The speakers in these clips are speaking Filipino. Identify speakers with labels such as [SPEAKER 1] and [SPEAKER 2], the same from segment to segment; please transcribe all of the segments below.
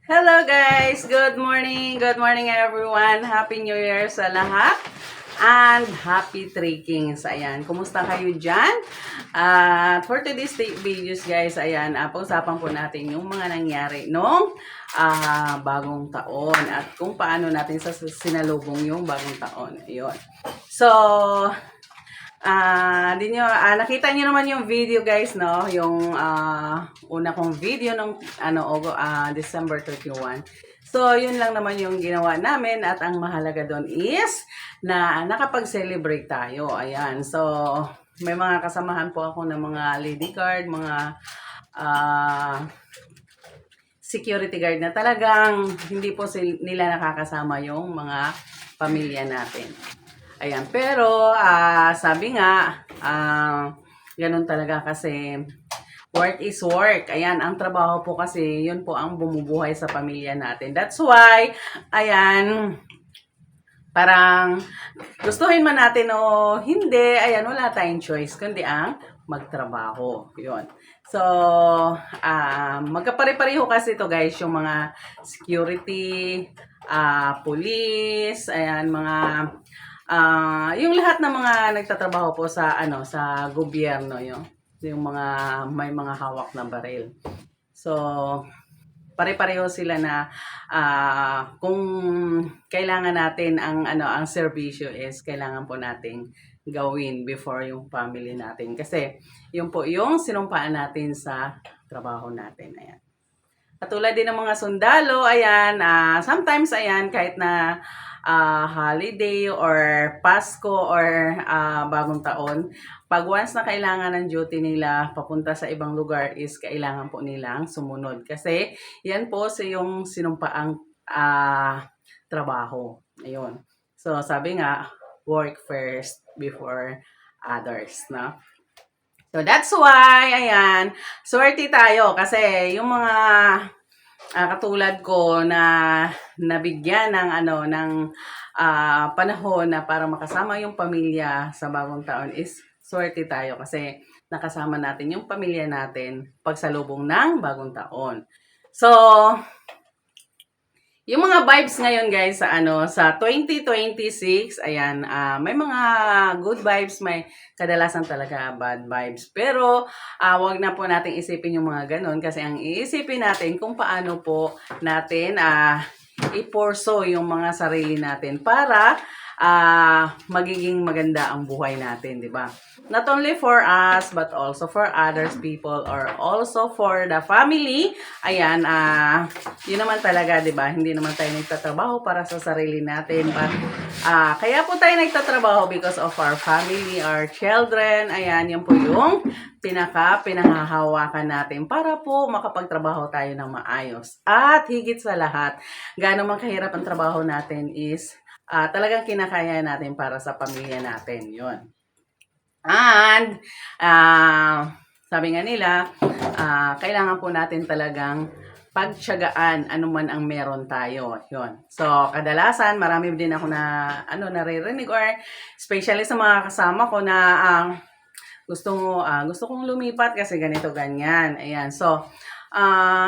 [SPEAKER 1] Hello guys! Good morning! Good morning everyone! Happy New Year sa lahat! And happy trekkings! Ayan, kumusta kayo dyan? At for today's videos guys, ayan, pag-usapan po natin yung mga nangyari nung bagong taon at kung paano natin sinalubong yung bagong taon. Ayun. So, nakita niyo naman yung video guys, no? Yung una kong video ng December 31. So, yun lang naman yung ginawa namin at ang mahalaga doon is na nakapag-celebrate tayo. Ayan. So, may mga kasamahan po ako ng mga lady guard, mga security guard na talagang hindi po nila nakakasama yung mga pamilya natin. Ayan, pero sabi nga, ganun talaga kasi work is work. Ayan, ang trabaho po kasi, yun po ang bumubuhay sa pamilya natin. That's why, ayan, parang gustuhin man natin o hindi, ayan, wala tayong choice, kundi ang magtrabaho. Yun. So, magkapare-pareho kasi ito guys, yung mga security, police, ayan, mga yung lahat ng mga nagtatrabaho po sa sa gobyerno, yung mga may mga hawak na baril. So, pare-pareho sila na kung kailangan natin ang serbisyo is kailangan po nating gawin before yung family natin. Kasi yun po yung sinumpaan natin sa trabaho natin. Ayan. Katulad din ng mga sundalo, ayan, sometimes ayan, kahit na holiday or Pasko or bagong taon, pag once na kailangan ng duty nila papunta sa ibang lugar is kailangan po nilang sumunod. Kasi yan po yung sinumpaang trabaho. Ayun. So sabi nga, work first before others, no? So that's why, ayan, swerte tayo kasi yung mga katulad ko na nabigyan ng panahon na para makasama yung pamilya sa bagong taon is swerte tayo kasi nakasama natin yung pamilya natin pagsalubong ng bagong taon. So, yung mga vibes ngayon guys sa 2026, ayan, may mga good vibes, may kadalasan talaga bad vibes. Pero wag na po nating isipin yung mga ganon kasi ang iisipin natin kung paano po natin i-porso yung mga sarili natin para magiging maganda ang buhay natin, di ba? Not only for us, but also for others people or also for the family. Ayan, yun naman talaga, di ba? Hindi naman tayo nagtatrabaho para sa sarili natin. But, kaya po tayo nagtatrabaho because of our family, our children. Ayan, yun po yung pinanghahawakan natin para po makapagtrabaho tayo ng maayos. At higit sa lahat, gaano man kahirap ang trabaho natin is talagang kinakaya natin para sa pamilya natin. Yun. And, sabi nga nila, kailangan po natin talagang pagtiyagaan anuman ang meron tayo. Yun. So, kadalasan, marami din ako na naririnig or especially sa mga kasama ko na gusto kong lumipat kasi ganito, ganyan. Ayan. So,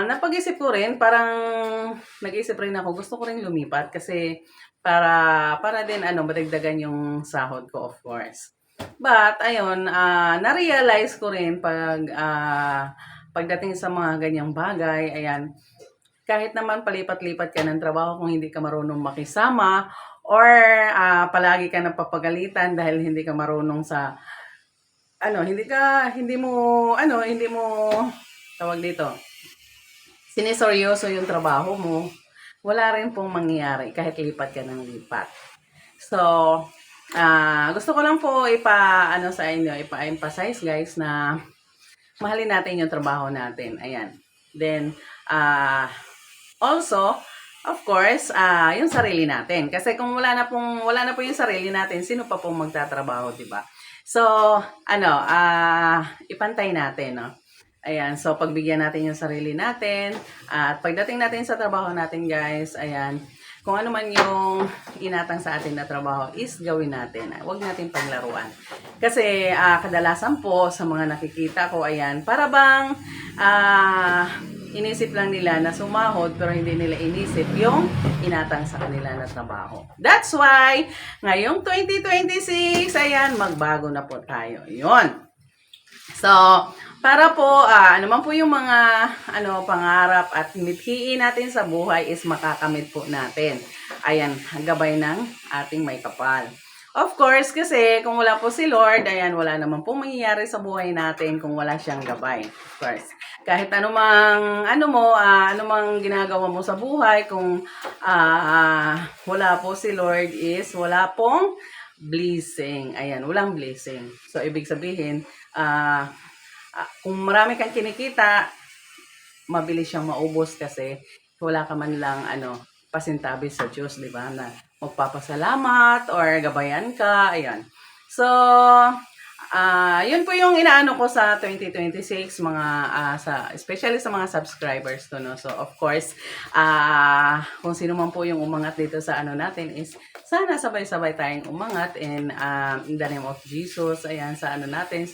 [SPEAKER 1] napag-isip ko rin, parang nag-isip rin ako, gusto ko rin lumipat kasi para din madagdagan yung sahod ko, of course. But ayun, na-realize ko rin pagdating sa mga ganyang bagay, ayan, kahit naman palipat-lipat ka ng trabaho kung hindi ka marunong makisama or palagi ka napapagalitan dahil hindi ka marunong sa hindi mo tawag dito, siniseryoso yung trabaho mo, wala rin pong mangyayari kahit lipat ka ng lipat. So, gusto ko lang po sa inyo, ipa-emphasize guys na mahalin natin yung trabaho natin. Ayan. Then, also, of course, yung sarili natin. Kasi kung wala na po yung sarili natin, sino pa pong magtatrabaho, di ba? So, ipantay natin, no? Ayan, so pagbigyan natin yung sarili natin at pagdating natin sa trabaho natin guys, ayan, kung ano man yung inatang sa atin na trabaho is gawin natin. Huwag natin paglaruan. Kasi kadalasan po sa mga nakikita ko, ayan, para bang inisip lang nila na sumahod pero hindi nila inisip yung inatang sa kanila na trabaho. That's why, ngayong 2026, ayan, magbago na po tayo. Yun. So, para po, ano man po yung mga pangarap at mithiin natin sa buhay is makakamit po natin. Ayan, ang gabay ng ating may kapal. Of course, kasi kung wala po si Lord, ayan, wala naman po mangyayari sa buhay natin kung wala siyang gabay. Of course, kahit anumang ginagawa mo sa buhay, kung wala po si Lord is wala pong blessing. Ayan, walang blessing. So, ibig sabihin, kung marami kang kinikita, mabilis siyang maubos kasi wala ka man lang pasintabi sa Diyos, di ba? Na magpapasalamat or gabayan ka, ayan. So, yun po yung inaano ko sa 2026, especially sa mga subscribers ko, no? So, of course, kung sino man po yung umangat dito sa natin is, sana sabay-sabay tayong umangat in the name of Jesus, ayan, sa natin,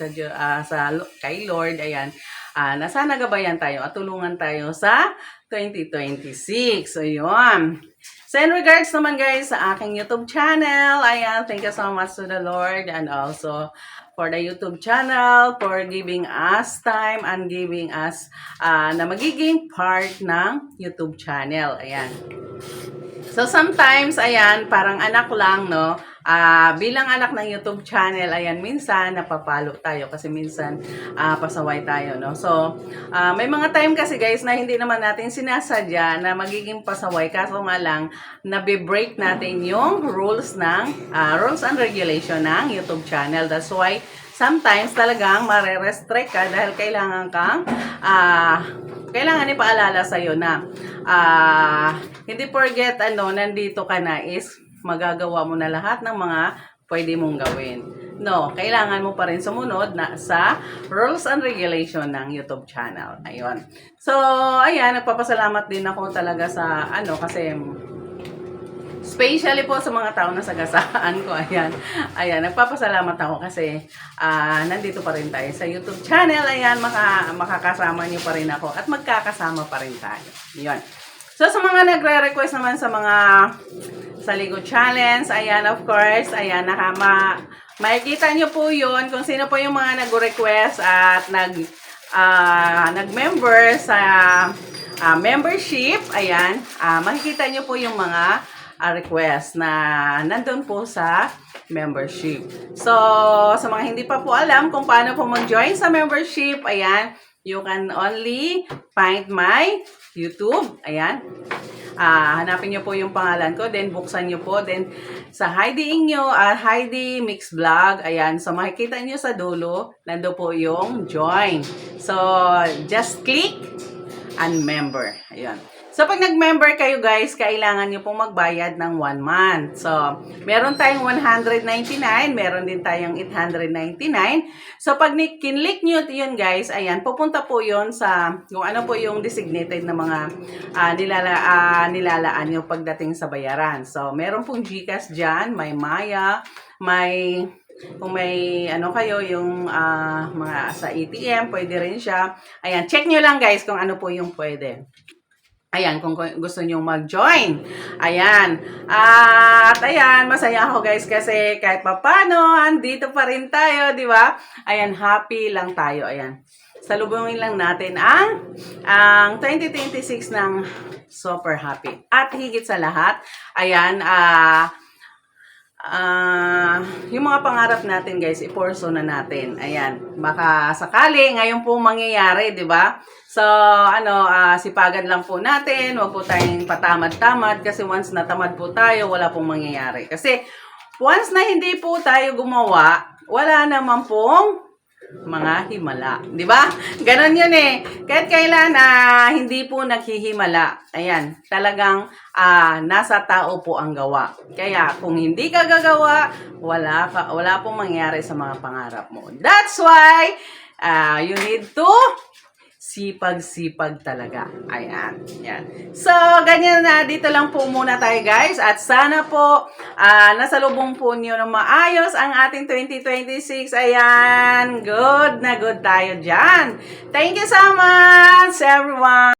[SPEAKER 1] kay Lord, ayan, na sana gabayan tayo at tulungan tayo sa 2026. So, yun. So, in regards naman guys sa aking YouTube channel, ayan, thank you so much to the Lord and also for the YouTube channel for giving us time and giving us na magiging part ng YouTube channel. Ayan. So, sometimes, ayan, parang anak lang, no? Bilang anak ng YouTube channel, ayan, minsan napapalo tayo kasi minsan pasaway tayo, no? So, may mga time kasi guys na hindi naman natin sinasadya na magiging pasaway, kaso nga lang nabe-break natin yung rules and regulation ng YouTube channel. That's why sometimes talagang mare-restrict ka dahil kailangan ipaalala sa'yo na hindi forget nandito ka na is magagawa mo na lahat ng mga pwede mong gawin. No, kailangan mo pa rin sumunod sa rules and regulation ng YouTube channel. Ayun. So, ayan, nagpapasalamat din ako talaga sa kasi especially po sa mga tao na sagasaan ko, ayan, nagpapasalamat ako kasi nandito pa rin tayo sa YouTube channel, ayan, makakasama nyo pa rin ako at magkakasama pa rin tayo. Yun. So, sa mga nagre-request naman sa mga Saligo Challenge, ayan, of course, ayan, makikita nyo po yun kung sino po yung mga nag-request at nag-member sa membership, ayan, makikita nyo po yung mga request na nandun po sa membership. So, sa mga hindi pa po alam kung paano po mag-join sa membership, ayan, you can only find my YouTube, ayan. Hanapin nyo po yung pangalan ko, then buksan nyo po, then sa Heidi Heidi Mix Vlog, ayan, so makikita nyo sa dulo, nando po yung join. So, just click and member, ayan. So, pag nag-member kayo guys, kailangan nyo pong magbayad ng 1 month. So, meron tayong 199, meron din tayong 899. So, pag kinlik nyo yun guys, ayan, pupunta po yun sa kung ano po yung designated na mga nilalaan nyo pagdating sa bayaran. So, meron pong GCash dyan, may Maya, kung may kayo yung mga sa ATM, pwede rin siya. Ayan, check nyo lang guys kung ano po yung pwede. Ayan, kung gusto nyo mag-join. Ayan. At ayan, masaya ako guys kasi kahit papano, andito pa rin tayo, di ba? Ayan, happy lang tayo. Ayan. Salubungin lang natin ang 2026 ng super happy. At higit sa lahat, ayan, yung mga pangarap natin guys, i-pursue na natin. Ayan, baka sakali ngayon po mangyayari, di ba? So, sipagan lang po natin, wag po tayong patamad-tamad kasi once natamad po tayo, wala pong mangyayari. Kasi once na hindi po tayo gumawa, wala naman pong mga himala, di ba? Ganon yun eh. Kahit kailan hindi po naghihimala. Ayan, talagang nasa tao po ang gawa. Kaya kung hindi ka gagawa, wala pong mangyari sa mga pangarap mo. That's why you need to sipag-sipag talaga. Ayan. Yan. So, ganyan na. Dito lang po muna tayo guys. At sana po, nasalubong po niyo ng maayos ang ating 2026. Ayan. Good na good tayo dyan. Thank you so much, everyone.